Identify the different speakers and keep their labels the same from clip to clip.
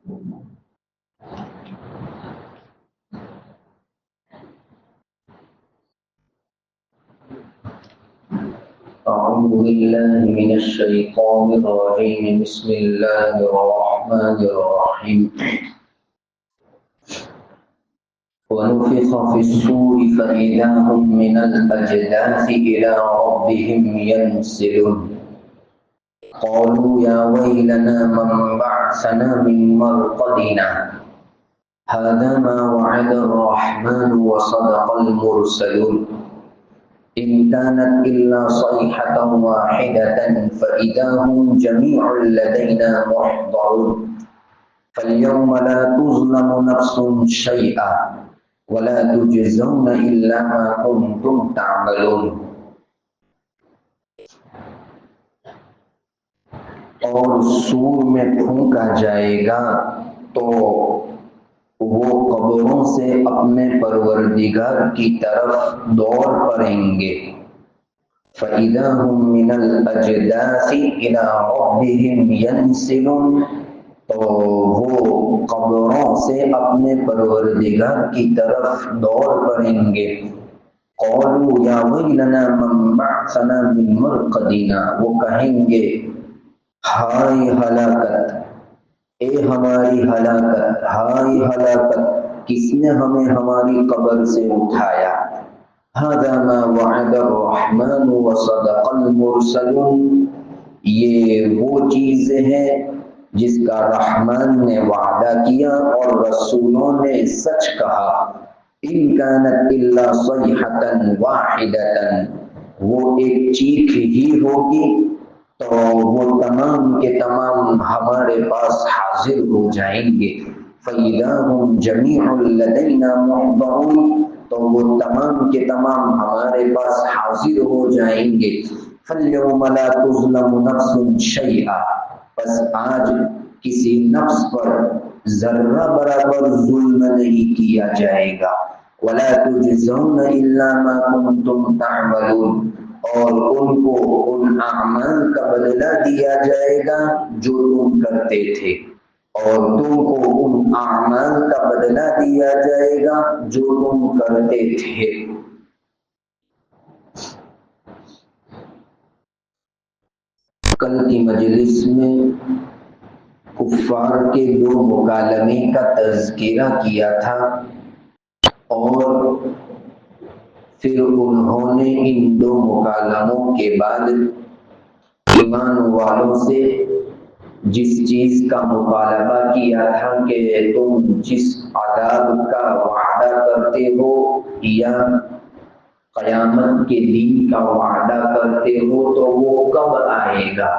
Speaker 1: أعوذ بالله من الشيطان الرجيم. بسم الله الرحمن الرحيم. ونفخ في الصور فإذا هم من الأجداث إلى ربهم ينسلون. قالوا يا ويلنا من بعثنا من مرقدنا هذا ما وعد الرحمن وصدق المرسلون. إن كانت إلا صيحة واحدة فإذا هم جميع لدينا محضرون. فاليوم لا تظلم نفس شيئا ولا تجزون إلا ما كنتم تعملون. اور سور میں پھونکا جائے گا تو وہ قبروں سے اپنے پروردگار کی طرف دوڑ پڑیں گے. فَإِذَا هُم مِّنَ الْأَجْدَاثِ إِلَىٰ رَبِّهِمْ يَنْسِلُونَ. تو وہ قبروں سے اپنے پروردگار کی طرف دوڑ پڑیں گے. قَالُوا يَا وَيْلَنَا مَن بَعَثَنَا مِن مَّرْقَدِنَا. وہ کہیں گے ہائے ہلاکت، اے ہماری ہلاکت، ہائے ہلاکت، کس نے ہمیں ہماری قبر سے اٹھایا. هذا ما وعد الرحمن وصدق المرسلون. یہ وہ چیزیں ہیں جس کا رحمان نے وعدہ کیا اور رسولوں نے سچ کہا. ان كانت الا صيحة واحدة. وہ ایک چیخ ہی ہوگی تو وہ تمام کے تمام ہمارے پاس حاضر ہو جائیں گے. فَإِذَا هُمْ جَمِيعٌ لَدَيْنَا مُحْضَرُونَ. تو وہ تمام کے تمام ہمارے پاس حاضر ہو جائیں گے. فَالْيَوْمَ لَا تُظْلَمُ نَفْسٌ شَيْئًا. بس آج کسی نفس پر ذرہ برابر ظلم نہیں کیا جائے گا. وَلَا تُجْزَوْنَ إِلَّا مَا كُنْتُمْ تَعْمَلُونَ. اور ان کو ان اعمال کا بدلہ دیا جائے گا جو تم کرتے تھے، اور تم کو ان اعمال کا بدلہ دیا جائے گا جو تم کرتے تھے. کل کی مجلس میں کفار کے دو مکالمے کا تذکرہ کیا تھا اور پھر انہوں نے ان دو مکالموں کے بعد ایمان والوں سے جس چیز کا مطالبہ کیا تھا کہ تم جس عذاب کا وعدہ کرتے ہو یا قیامت کے دن کا وعدہ کرتے ہو تو وہ کب آئے گا،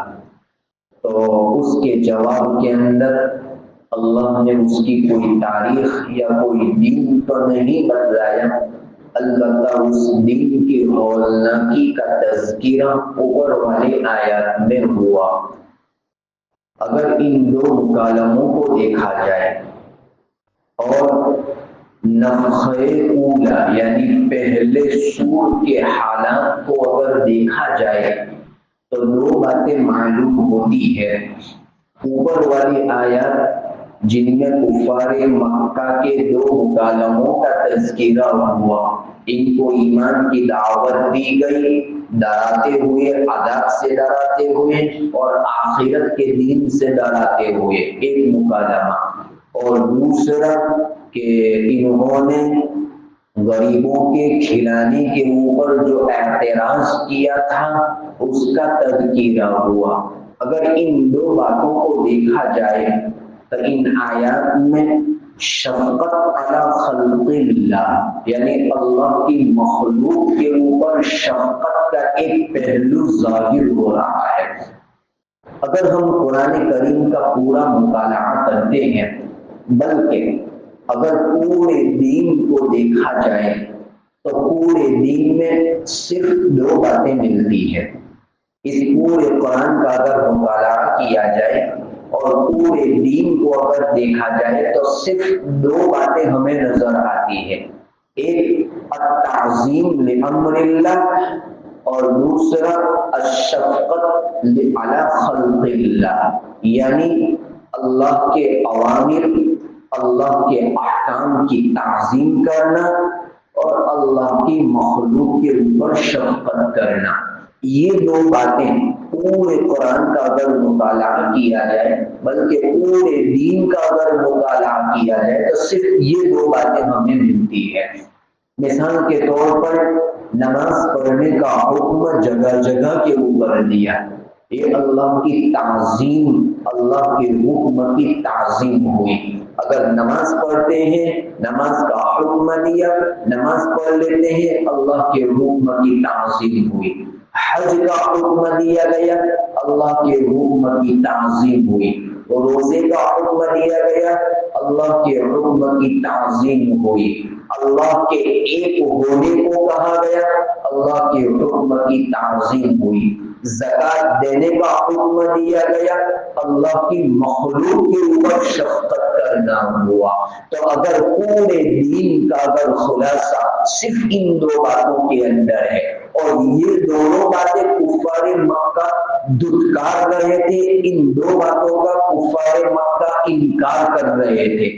Speaker 1: تو اس کے جواب کے اندر اللہ نے اس کی کوئی تاریخ یا کوئی دن تو نہیں بتلایا، البتہ اس دن کی ہولناکی کا تذکرہ اوپر والے آیات میں ہوا. اگر ان دو مکالموں کو دیکھا جائے اور نفخہ اولا یعنی پہلے سور کے حالات کو اگر دیکھا جائے تو دو باتیں معلوم ہوتی ہے. اوپر والی آیات جن میں کفار مکہ کے دو مکالموں کا تذکرہ ہوا، ان کو ایمان کی دعوت دی گئی، ڈراتے ہوئے، عذاب سے ڈراتے ہوئے اور آخرت کے دن سے ڈراتے ہوئے، ایک مکالمہ. اور دوسرا کہ انہوں نے غریبوں کے کھلانے کے اوپر جو اعتراض کیا تھا اس کا تذکرہ ہوا. اگر ان دو باتوں کو دیکھا جائے تو ان آیات میں شفقت علی خلق اللہ یعنی اللہ کی مخلوق کے اوپر شفقت کا ایک پہلو ظاہر ہو رہا ہے. اگر ہم قرآن کریم کا پورا مطالعہ کرتے ہیں، بلکہ اگر پورے دین کو دیکھا جائے تو پورے دین میں صرف دو باتیں ملتی ہیں. اس پورے قرآن کا اگر مطالعہ کیا جائے اور پورے دین کو اگر دیکھا جائے تو صرف دو باتیں ہمیں نظر آتی ہیں. ایک التعظیم لامر اللہ اور دوسرا الشفقت علی خلق اللہ، یعنی اللہ کے اوامر، اللہ کے احکام کی تعظیم کرنا اور اللہ کی مخلوق کے اوپر شفقت کرنا، یہ دو باتیں پورے قرآن کا اگر مطالعہ کیا جائے، بلکہ پورے دین کا اگر مطالعہ کیا جائے تو صرف یہ دو باتیں ہمیں ملتی ہے۔ مثال کے طور پر نماز پڑھنے کا حکم جگہ جگہ کے اوپر دیا، یہ اللہ کی تعظیم، اللہ کے حکم کی تعظیم ہوئی۔ اگر نماز پڑھتے ہیں، نماز کا حکم دیا، نماز پڑھ لیتے ہیں، اللہ کے حکم کی تعظیم ہوئی۔ حج کا حکم دیا گیا، اللہ کے حکم کی تعظیم ہوئی۔ روزے کا حکم دیا گیا، اللہ کے حکم کی تعظیم ہوئی۔ اللہ کے ایک ہونے کو کہا گیا، اللہ کے حکم کی تعظیم ہوئی۔ زکات دینے کا حکم دیا گیا، اللہ کی مخلوق کے اوپر شفقت کرنا ہوا۔ تو اگر پورے دین کا اگر خلاصہ صرف ان دو باتوں کے اندر ہے، اور یہ دونوں باتیں کفار مکہ دھتکار رہے تھے، ان دو باتوں کا کفار مکہ انکار کر رہے تھے،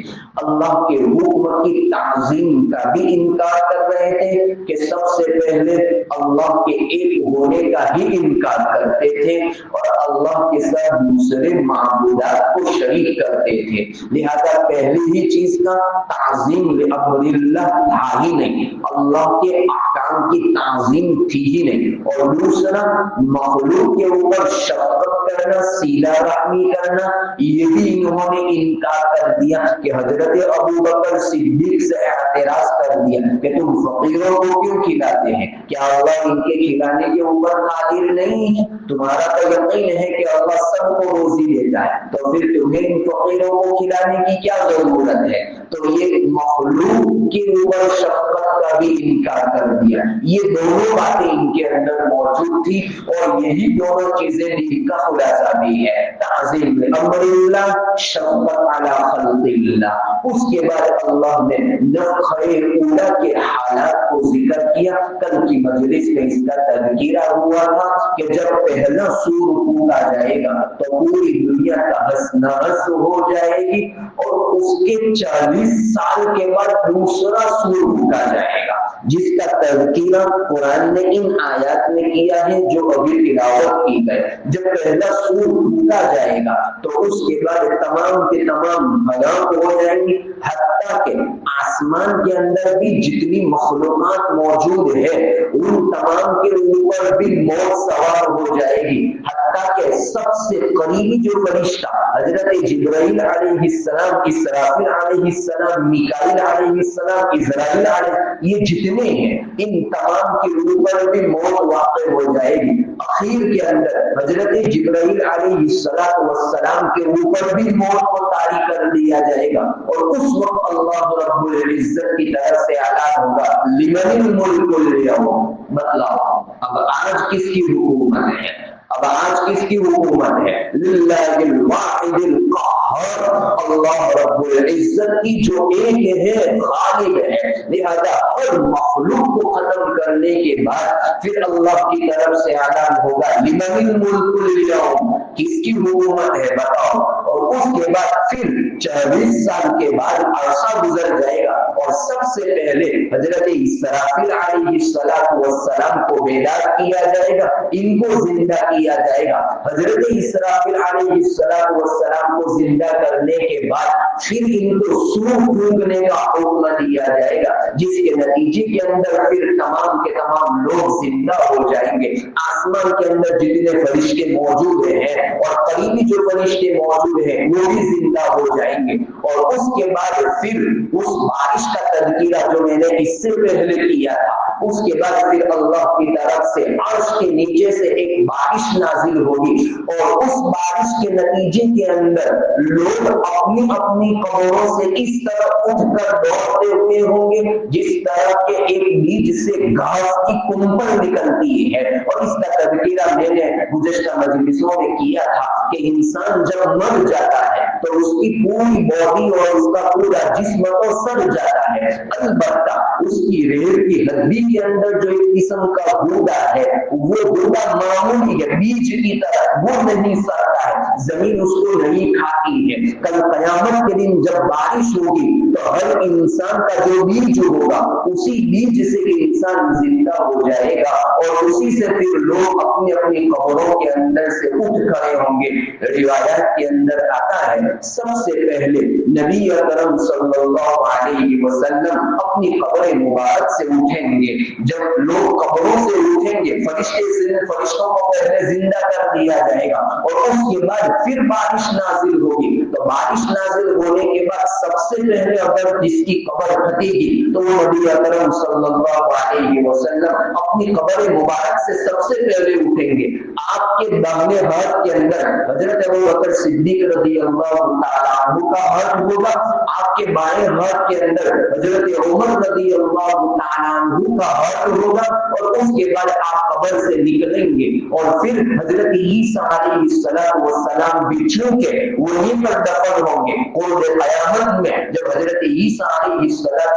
Speaker 1: اللہ کے حکم کی تعظیم کا بھی انکار کر رہے تھے کہ سب سے پہلے اللہ کے ایک ہونے کا ہی انکار کرتے تھے اور اللہ کے ساتھ دوسرے معبودات کو شریک کرتے تھے، لہذا پہلی ہی چیز کا تعظیم لامر اللہ تھا ہی نہیں، اللہ کے احکام کی تعظیم تھی ہی نہیں، اور دوسرا مخلوق کے اوپر شفقت کرنا، صلہ رحمی کرنا، یہ بھی انہوں نے انکار کر دیا کہ حضرت ابوبکر صدیق سے اعتراض کر دیا کہ تم فقیروں کو کیوں کھلاتے ہیں، کیا اللہ ان کے کھلانے کے اوپر قادر نہیں ہے؟ تمہارا تو یقین ہے کہ اللہ سب کو روزی دیتا ہے، تو پھر تمہیں ان فقیروں کو کھلانے کی کیا ضرورت ہے؟ تو یہ مخلوق کے اوپر شفقت کا بھی انکار کر دیا۔ یہ دونوں باتیں ان کے اندر موجود تھی اور یہی دونوں چیزیں دین کا خلاصہ بھی ہے، تعظیم امر اللہ، شفقت علی خلق اللہ۔ اس کے بعد اللہ نے نفخہ اولا کے حالات کو ذکر کیا۔ کل کی مجلس میں اس کا تذکرہ ہوا تھا کہ جب پہلا سور پھونکا جائے گا تو پوری دنیا تہس نہس ہو جائے گی، اور اس کے 40 سال کے بعد دوسرا سور پھونکا جائے گا، جس کا تذکرہ قرآن نے ان آیات میں کیا ہے جو ابھی تلاوت کی گئے۔ جب پہلا سور پھونکا جائے گا تو اس کے بعد تمام کے تمام ہلاک ہو جائیں گی، حتیٰ کہ آسمان کے اندر بھی جتنی مخلوقات موجود ہے ان تمام کے اوپر بھی موت سوار ہو جائے گی، حتیٰ کہ سب سے قریبی جو فرشتہ حضرت جبرائیل علیہ السلام، اسرافیل علیہ السلام، میکائیل علیہ السلام، اسرائیل علیہ، یہ جتنے ہیں ان تمام کے اوپر بھی موت واقع ہو جائے گی۔ اخیر کے اندر حضرت جبرائیل علیہ السلام کے اوپر بھی موت کو طاری کر دیا جائے گا، اور اس وقت اللہ رب العزت کی طرف سے اعلان ہوگا لمن الملک اليوم، بتلاؤ اب آج کس کی حکومت ہے، اب آج کس کی حکومت ہے؟ للہ الواحد القہار، اللہ رب العزت کی جو ایک ہے، غالب ہے، لہذا ہر مخلوق کو ختم کرنے کے بعد پھر اللہ کی طرف سے اعلان ہوگا لمن الملک اليوم، کس کی حکومت ہے بتاؤ، اور اس کے بعد پھر 40 سال کے بعد عرصہ گزر جائے گا اور سب سے پہلے حضرت اسرافیل علیہ السلام کو بیدار کیا جائے گا، ان کو زندہ کیا جائے گا۔ حضرت اسرافیل علیہ السلام کو زندہ کرنے کے بعد پھر ان کو سور پھونکنے کا حکم دیا جائے گا، جس کے نتیجے کے اندر پھر تمام کے تمام لوگ زندہ ہو جائیں گے، آسمان کے اندر جتنے فرشتے موجود ہیں اور قریبی جو فرشتے موجود ہیں وہ بھی زندہ ہو جائیں گے، اور اس کے بعد پھر اس بارش کا تذکرہ جو میں نے اس سے پہلے کیا تھا، اس کے بعد پھر اللہ کی طرف سے عرش کے نیچے سے ایک بارش نازل ہوگی، اور اس بارش کے نتیجے کے اندر لوگ اپنی اپنی قبروں سے اس طرح اٹھ کر دوڑتے ہوئے ہوں گے جس طرح کے ایک بیج سے گھاس کی کمپل نکلتی ہے۔ اور اس کا تذکرہ میں نے گزشتہ مجلسوں میں کیا تھا کہ انسان جب مر جاتا ہے تو اس کی پوری باڈی اور اس کا پورا جسم تو سڑ جاتا ہے، البتہ اس کی ریڑھ کی ہڈی کے اندر جو ایک قسم کا گودا ہے وہ گودا معمولی ہے، بیج کی طرح وہ نہیں سڑتا ہے، زمین اس کو نہیں کھاتی ہے. کل قیامت کے دن جب بارش ہوگی تو ہر انسان کا جو بیج ہوگا اسی بیج سے انسان زندہ ہو جائے گا اور اسی سے پھر لوگ اپنی اپنی قبروں کے اندر سے اٹھ کھڑے ہوں گے. روایات کے اندر آتا ہے سب سے پہلے نبی اکرم صلی اللہ علیہ وسلم اپنی قبر مبارک سے اٹھیں گے. جب لوگ قبروں سے اٹھیں گے فرشتوں کو پہلے زندہ کر دیا جائے گا اور اس کے بعد پھر بارش نازل ہوگی. تو بارش نازل ہونے کے بعد سب سے پہلے اگر جس کی قبر پھٹے گی تو وہ نبی اکرم صلی اللہ علیہ وسلم اپنی قبر مبارک سے سب سے پہلے اٹھیں گے. آپ کے داہنے ہاتھ کے اندر حضرت ابوبکر صدیق رضی اللہ تعالیٰ عنہ کا ہاتھ ہوگا. آپ کے بائیں ہاتھ کے اندر حضرت عمر رضی اللہ تعالیٰ عنہ کا ہاتھ ہوگا اور اس کے بعد آپ قبر سے نکلیں گے اور پھر حضرت عیسیٰ علیہ السلام بچھو کے وہیں پر دفن ہوں گے. قرب قیامت میں جب حضرت عیسیٰ علیہ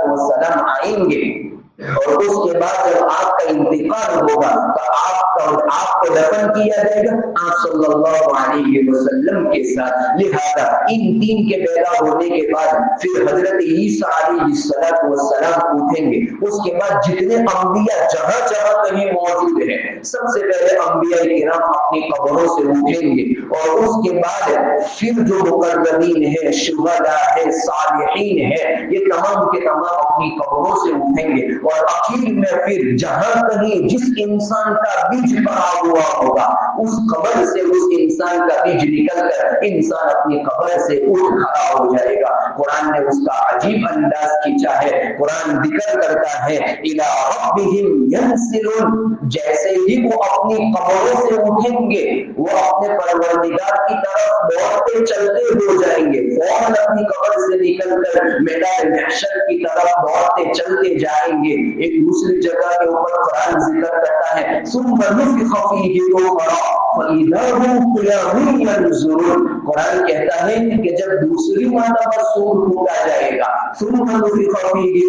Speaker 1: السلام آئیں گے اور اس کے بعد جب آپ کا انتقال ہوگا تو آپ کو دفن کیا جائے گا آپ صلی اللہ علیہ وسلم کے ساتھ. لہذا ان تین کے پیدا ہونے کے بعد پھر حضرت عیسیٰ علیہ السلام اٹھیں گے. اس کے بعد جتنے انبیاء جہاں جہاں کہیں موجود ہیں سب سے پہلے انبیاء کرام اپنی قبروں سے اٹھیں گے اور اس کے بعد پھر جو مقربین ہیں شہداء ہیں صالحین ہیں یہ تمام کے تمام اپنی قبروں سے اٹھیں گے اور آخر میں پھر جہاں کہیں جس انسان کا بیج پڑا ہوا ہوگا اس قبر سے اس انسان کا بیج نکل کر انسان اپنی قبر سے اٹھ کھڑا ہو جائے گا. قرآن نے اس کا عجیب انداز کھینچا ہے. قرآن ذکر کرتا ہے الی ربہم ینسلون, جیسے ہی وہ اپنی قبروں سے اٹھیں گے وہ اپنے پروردگار کی طرف دوڑتے چلتے ہو جائیں گے. فوراً اپنی قبر سے نکل کر میدان محشر کی طرف دوڑتے چلتے جائیں گے. ایک دوسری جگہ کے اوپر قرآن ذکر کرتا ہے ثم نفخ فیہ اخری فاذا هم قیام ینظرون. قرآن کہتا ہے کہ جب دوسری مرتبہ سور پھونکا جائے گا ثم نفخ فیہ اخری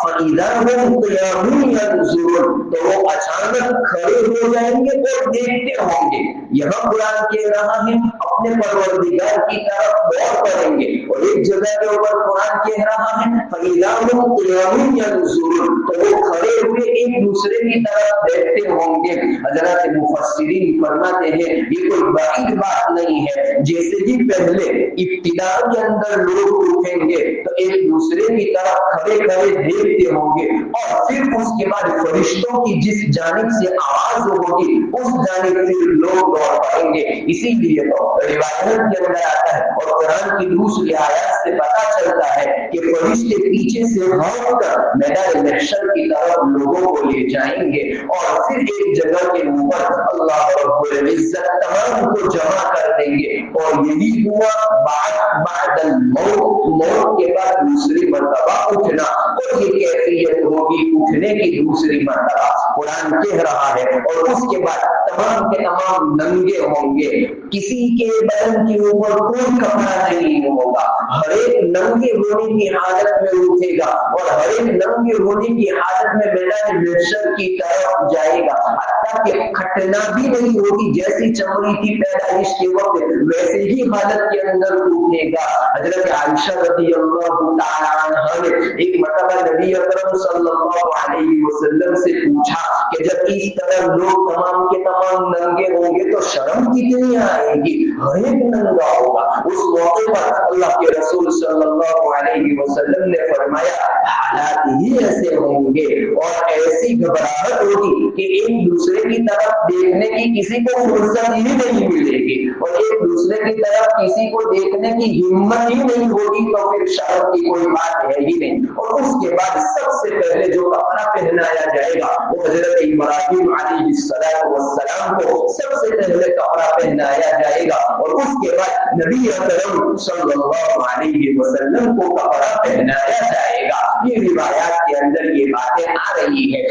Speaker 1: فاذا هم قیام ینظرون تو وہ اچانک کھڑے ہو جائیں گے اور دیکھتے ہوں گے. یہاں قرآن کہہ رہا ہے اپنے پروردگار کی طرف دوڑ پڑیں گے اور ایک جگہ کے اوپر قرآن کہہ رہا ہے فَإِذَا هُمْ قِيَامٌ يَنظُرُونَ تو وہ کھڑے ہوئے ایک دوسرے کی طرف دیکھتے ہوں گے. حضرات مفسرین فرماتے ہیں یہ کوئی بعید بات نہیں ہے. جیسے ہی پہلے ابتدا کے اندر لوگ اٹھیں گے تو ایک دوسرے کی طرف کھڑے کھڑے دیکھتے ہوں گے اور پھر اس کے بعد فرشتوں کی جس جانب سے آواز ہوگی اس جانب پھر لوگ دوڑ پائیں گے. اسی لیے تو روایت کے اندر آتا ہے اور قرآن کی دوسری آیات سے پتا چلتا ہے کہ فرشتے پیچھے سے بھاگ کر میدان محشر کی طرف لوگوں کو لے جائیں گے اور پھر ایک جگہ کے اوپر اللہ رب العزت تمام کو جمع کر دیں گے. اور یہی ہوا بعد الموت, موت کے بعد دوسری مرتبہ اٹھنا اور یہ کیفیت ہوگی اٹھنے کی دوسری مرتبہ. قرآن کہہ رہا ہے اور اس کے بعد تمام کے تمام ننگے ہوں گے. کسی کے بدن کے اوپر کوئی کپڑا نہیں ہوگا. ہر ایک ننگے ہونے کی حالت میں اٹھے گا اور ہر ایک ننگے ہونے کی حالت میں میدان محشر کی طرف جائے گا. حتیٰ کہ کھٹنا بھی نہیں ہوگی, جیسی چمڑی کی پیدائش کے وقت ویسے ہی حالت کے اندر اٹھے گا. حضرت عائشہ رضی اللہ تعالی عنہا نے ایک مرتبہ نبی اکرم صلی اللہ علیہ وسلم سے پوچھا کہ جب اس طرح لوگ تمام کے تمام ننگے ہوں گے تو شرم کتنی آئے گی, ہر ایک ننگا ہوگا. اس موقع پر اللہ کے رسول صلی اللہ علیہ وسلم نے فرمایا حالات ہی ایسے ہوں گے اور ایسی گھبراہٹ ہوگی کہ ایک دوسرے کی طرف دیکھنے کی کسی کو فرصت ہی نہیں ملے گی اور ایک دوسرے کی طرف کسی کو دیکھنے کی ہمت ہی نہیں ہوگی تو پھر شرم کی کوئی بات ہے ہی نہیں. اور اس کے بعد سب سے پہلے جو کپڑا پہنایا جائے گا وہ حضرت ابراہیم علیہ السلام کو سب سے پہلے کپڑا پہنایا جائے گا اور اس کے بعد نبی اکرم صلی اللہ علیہ وسلم کو کپڑا پہنایا جائے گا. یہ روایات کے اندر یہ باتیں آ رہی ہے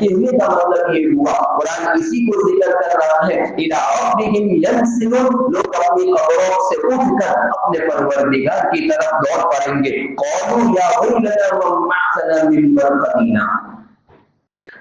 Speaker 1: کہ یہ کا مطلب یہ ہوا قرآن اسی کو ذکر کر رہا ہے الی ربہم ینسلون, لوگ اپنی قبروں سے اٹھ کر اپنے پروردگار کی طرف دوڑ پڑیں گے. قالوا یا ویلنا من بعثنا من مرقدنا,